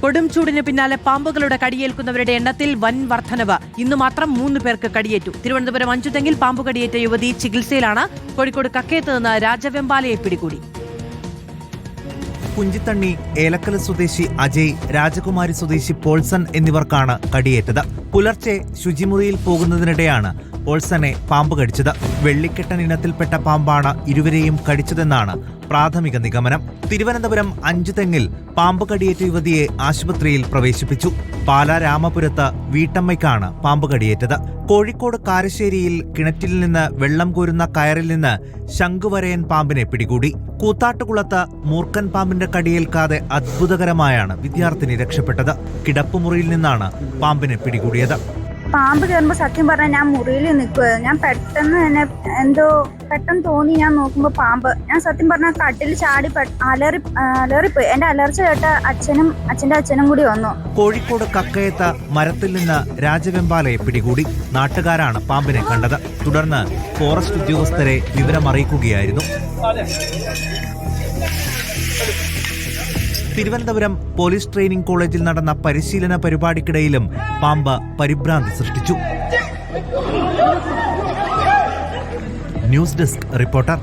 കൊടും ചൂടിന് പിന്നാലെ പാമ്പുകളുടെ കടിയേൽക്കുന്നവരുടെ എണ്ണത്തിൽ വൻ വർധനവ്. ഇന്നു മാത്രം 3 പേർക്ക് കടിയേറ്റു. തിരുവനന്തപുരം അഞ്ചുതെങ്ങിൽ പാമ്പ് കടിയേറ്റ യുവതി ചികിത്സയിലാണ്. കോഴിക്കോട് കക്കയത്ത് നിന്ന് രാജവെമ്പാലയെ പിടികൂടി. കുഞ്ചിത്തണ്ണി, ഏലക്കല സ്വദേശി അജയ്, രാജകുമാരി സ്വദേശി പോൾസൺ എന്നിവർക്കാണ് കടിയേറ്റത്. പുലർച്ചെ ശുചിമുറിയിൽ പോകുന്നതിനിടെയാണ് പോൾസനെ പാമ്പ് കടിച്ചത്. വെള്ളിക്കെട്ടൻ ഇനത്തിൽപ്പെട്ട പാമ്പാണ് ഇരുവരെയും കടിച്ചതെന്നാണ് പ്രാഥമിക നിഗമനം. തിരുവനന്തപുരം അഞ്ചുതെങ്ങിൽ പാമ്പ് കടിയേറ്റ യുവതിയെ ആശുപത്രിയിൽ പ്രവേശിപ്പിച്ചു. പാലാ രാമപുരത്ത് വീട്ടമ്മയ്ക്കാണ് പാമ്പ് കടിയേറ്റത്. കോഴിക്കോട് കാരശ്ശേരിയിൽ കിണറ്റിൽ നിന്ന് വെള്ളം കോരുന്ന കയറിൽ നിന്ന് ശംഖുവരയൻ പാമ്പിനെ പിടികൂടി. കൂത്താട്ടുകുളത്ത് മൂർഖൻ പാമ്പിന്റെ കടിയേൽക്കാതെ അത്ഭുതകരമായാണ് വിദ്യാർത്ഥിനി രക്ഷപ്പെട്ടത്. കിടപ്പുമുറിയിൽ നിന്നാണ് പാമ്പിനെ പിടികൂടിയത്. പാമ്പ് കയറുമ്പോൾ സത്യം പറഞ്ഞാൽ ഞാൻ മുറിയിൽ നിൽക്കുമായിരുന്നു. ഞാൻ പെട്ടെന്ന് തന്നെ പെട്ടെന്ന് തോന്നി. ഞാൻ നോക്കുമ്പോൾ പാമ്പ്. ഞാൻ സത്യം പറഞ്ഞാൽ കട്ടിൽ ചാടി അലറിപ്പോയി. എന്റെ അലർച്ച കേട്ട അച്ഛന്റെ അച്ഛനും കൂടി വന്നു. കോഴിക്കോട് കക്കയത്ത് മരത്തിൽ നിന്ന് രാജവെമ്പാലയെ പിടികൂടി. നാട്ടുകാരാണ് പാമ്പിനെ കണ്ടത്. തുടർന്ന് ഫോറസ്റ്റ് ഉദ്യോഗസ്ഥരെ വിവരമറിയിക്കുകയായിരുന്നു. തിരുവനന്തപുരം പോലീസ് ട്രെയിനിംഗ് കോളേജിൽ നടന്ന പരിശീലന പരിപാടിക്കിടയിലും പാമ്പ് പരിഭ്രാന്തി സൃഷ്ടിച്ചു. News desk reporter.